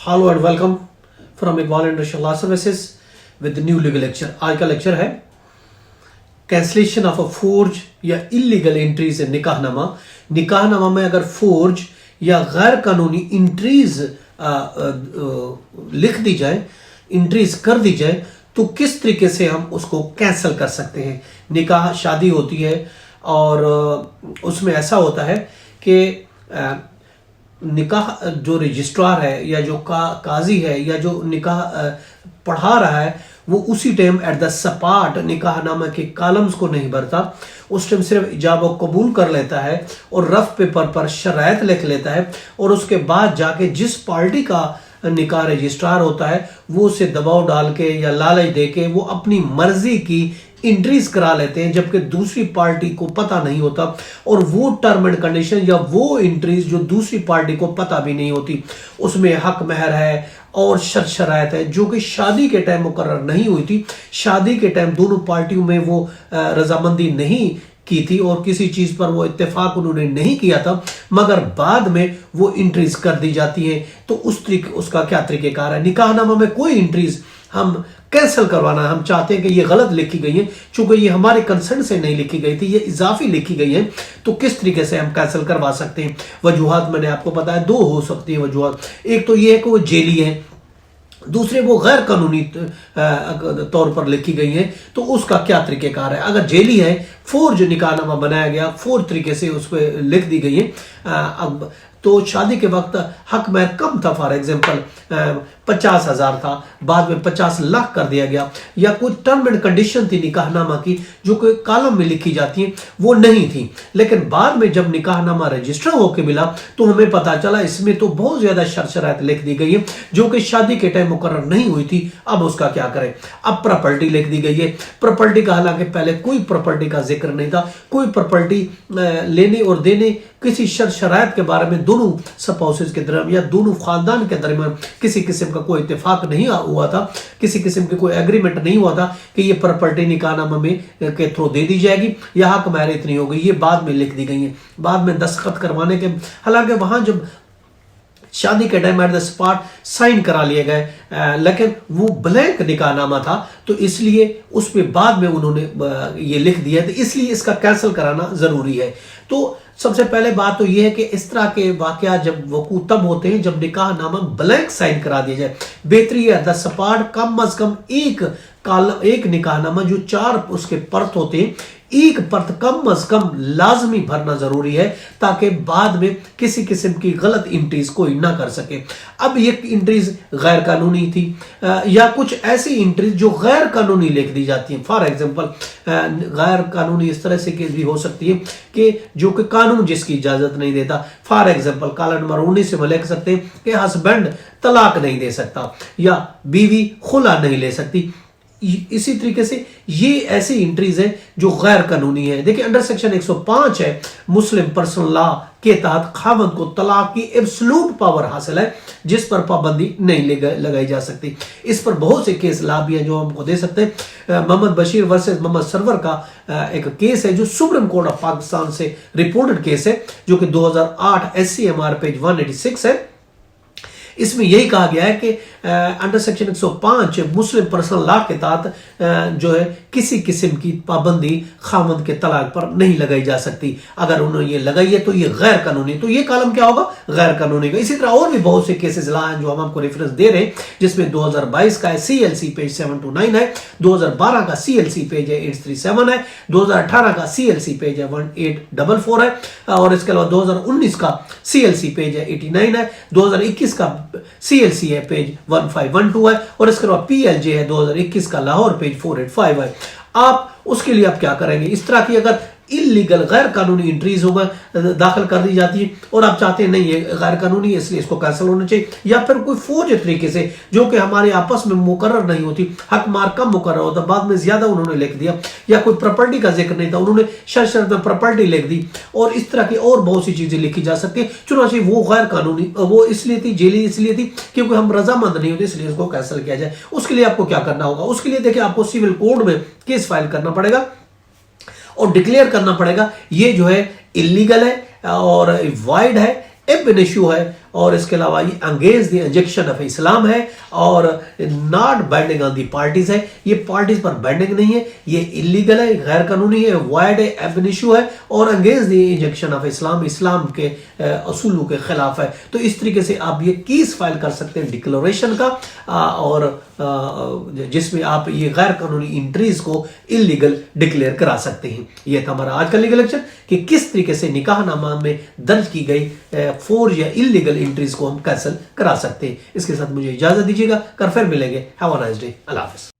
Hello and welcome from Iqbal industrial law services with new legal lecture. आज का lecture है cancellation of a forge या illegal entries in निकाहनामा। निकाहनामा में अगर forge या गैर कानूनी एंट्रीज लिख दी जाए, एंट्रीज कर दी जाए, तो किस तरीके से हम उसको कैंसिल कर सकते हैं। निकाह शादी होती है और उसमें ऐसा होता है कि निकाह जो रजिस्ट्रार है या जो काजी है या जो निकाह पढ़ा रहा है वो उसी टाइम एट द सपाट निकाहनामा के कॉलम्स को नहीं भरता, उस टाइम सिर्फ इजाब व कबूल कर लेता है और रफ पेपर पर शराइत लिख लेता है और उसके बाद जाके जिस पार्टी का निकाह रजिस्ट्रार होता है वो उसे दबाव डाल के या लालच दे के वो अपनी मर्जी की एंट्रीज करा लेते हैं, जबकि दूसरी पार्टी को पता नहीं होता और वो टर्म एंड कंडीशन या वो एंट्रीज जो दूसरी पार्टी को पता भी नहीं होती, उसमें हक महर है और शर्त शराइत है जो कि शादी के टाइम मुकर्रर नहीं हुई थी। शादी के टाइम दोनों पार्टियों में वो रजामंदी नहीं की थी और किसी चीज पर वो इत्तेफाक उन्होंने नहीं किया था, मगर बाद में वो एंट्रीज कर दी जाती है। तो उसका क्या तरीकेकार है। निकाहनामा में कोई एंट्रीज हम कैंसिल करवाना है, हम चाहते हैं कि ये गलत लिखी गई है, चूंकि ये हमारे कंसर्न से नहीं लिखी गई थी, ये इजाफी लिखी गई है, तो किस तरीके से हम कैंसिल करवा सकते हैं। वजूहात मैंने आपको बताया दो हो सकती है वजूहात। एक तो ये है कि वो जेली है, दूसरे वो गैर कानूनी तौर पर लिखी गई है, तो उसका क्या तरीकेकार है। अगर जेली है, फोर्ज निकाहनामा बनाया गया, फोर्ज तरीके से उस पर लिख दी गई है, अब तो शादी के वक्त हक महर कम था, फॉर एग्जांपल 50,000 था, बाद में 50 लाख कर दिया गया, या कोई टर्म एंड कंडीशन थी निकाहनामा की जो कि कॉलम में लिखी जाती है वो नहीं थी, लेकिन बाद में जब निकाहनामा रजिस्टर होकर मिला तो हमें पता चला इसमें तो बहुत ज्यादा शर्त शराइत लिख दी गई है जो कि शादी के टाइम मुकर्रर नहीं हुई थी। अब उसका क्या करें। अब प्रॉपर्टी लिख दी गई है। प्रॉपर्टी का हालांकि पहले कोई प्रॉपर्टी का जिक्र नहीं था, कोई प्रॉपर्टी लेने और देने किसी शर्त शराइत के बारे में दोनों स्पाउसेस के दरमियान या दोनों खानदान के दरमियान किसी किस्म का कोई इत्तेफाक नहीं हुआ था, किसी किस्म की कोई एग्रीमेंट नहीं हुआ था कि ये प्रॉपर्टी निकाहनामा में के थ्रू दे दी जाएगी या हक महर इतनी हो गई। ये बाद में लिख दी गई है, बाद में दस्तखत करवाने के, हालांकि वहां जब शादी के time at the spot sign करा लिए गए, लेकिन वो ब्लैंक निकाहनामा था तो इसलिए उस पे बाद में उन्होंने ये लिख दिया, तो इसलिए इसका कैंसिल कराना जरूरी है। तो सबसे पहले बात तो ये है कि इस तरह के वाकया जब वकू तब होते हैं जब निकाहनामा ब्लैंक साइन करा दिया जाए। बेहतरी है द सपाट कम अज कम एक निकाहनामा जो 4 उसके परत होते हैं, एक परत कम अज कम लाजमी भरना जरूरी है ताकि बाद में किसी किस्म की गलत एंट्रीज कोई ना कर सके। अब ये एंट्रीज गैर कानूनी थी या कुछ ऐसी एंट्रीज जो गैर कानूनी लिख दी जाती हैं। फॉर एग्जांपल गैर कानूनी इस तरह से भी हो सकती है कि जो कि कानून जिसकी इजाजत नहीं देता। फॉर एग्जांपल कॉलम नंबर 19 से हम लिख सकते हैं कि हस्बैंड तलाक नहीं दे सकता या बीवी खुला नहीं ले सकती। इसी तरीके से ये ऐसी एंट्रीज है जो गैर कानूनी है। देखिए अंडर सेक्शन 105 है मुस्लिम पर्सनल लॉ के तहत खावंद को तलाक की एब्सोल्यूट पावर हासिल है जिस पर पाबंदी नहीं लगाई जा सकती। इस पर बहुत से केस ला भी हैं जो हमको दे सकते हैं। मोहम्मद बशीर वर्सेस मोहम्मद सरवर का एक केस है जो सुप्रीम कोर्ट ऑफ पाकिस्तान से रिपोर्टेड केस है जो कि 2008 SCMR पेज 186 है। इसमें यही कहा गया है कि अंडर सेक्शन 105 मुस्लिम पर्सनल लॉ के तहत जो है किसी किस्म की पाबंदी खामद के तलाक पर नहीं लगाई जा सकती। अगर उन्होंने ये लगाई है तो ये गैर कानूनी, तो ये कॉलम क्या होगा, गैर कानूनी का। इसी तरह और भी बहुत से केसेस ला हैं जो हम आपको रेफरेंस दे रहे हैं, जिसमें 2022 का CLC पेज 729 है, 2012 का CLC पेज है 837 है, 2018 का CLC पेज है 1844 है और इसके अलावा 2019 का CLC पेज है 89 है, 2021 का CLC है पेज 1512 है और इसके अलावा PLJ है 2021 का लाहौर पेज 485 है। आप उसके लिए आप क्या करेंगे, इस तरह की अगर इलीगल गैर कानूनी एंट्रीज होगा दाखिल कर दी जाती है और आप चाहते हैं नहीं ये गैर कानूनी है इसलिए इसको कैंसिल होना चाहिए, या फिर कोई फौज तरीके से जो कि हमारे आपस में मुकर्रर नहीं होती, हक मार कम मुकर्रर होता, बाद में ज्यादा उन्होंने लिख दिया, या कोई प्रॉपर्टी का जिक्र नहीं था उन्होंने शर्त में प्रॉपर्टी लिख दी, और इस तरह की और बहुत सी चीजें लिखी जा सकती है। चुनाचे वो गैर कानूनी वो इसलिए थी, जेली इसलिए थी क्योंकि हम रजामंद नहीं होते इसलिए इसको कैंसिल किया जाए। उसके लिए आपको क्या करना होगा, उसके लिए देखिए आपको सिविल कोड में केस फाइल करना पड़ेगा और डिक्लेयर करना पड़ेगा ये जो है इलीगल है और वाइड है, एब इशू है اور اس کے علاوہ یہ انگیز دی انجیکشن آف اسلام ہے اور not binding on the parties ہے. یہ پارٹیز پر بائنڈنگ نہیں ہے, یہ انلیگل ہے, غیر قانونی ہے, وائڈ ہے, ایب ایشو ہے اور انگیز دی انجیکشن آف اسلام, اسلام کے اصولوں کے خلاف ہے. تو اس طریقے سے آپ یہ کیس فائل کر سکتے ہیں ڈکلریشن کا, اور جس میں آپ یہ غیر قانونی انٹریز کو انلیگل ڈکلیئر کرا سکتے ہیں. یہ تھا ہمارا آج کا لیگل لیکچر کہ کس طریقے سے نکاح نامہ میں درج کی گئی فورج یا انلیگل انٹریز کو ہم کینسل کرا سکتے ہیں. اس کے ساتھ مجھے اجازت دیجیے گا, کل پھر ملیں گے. Have a nice day. اللہ حافظ.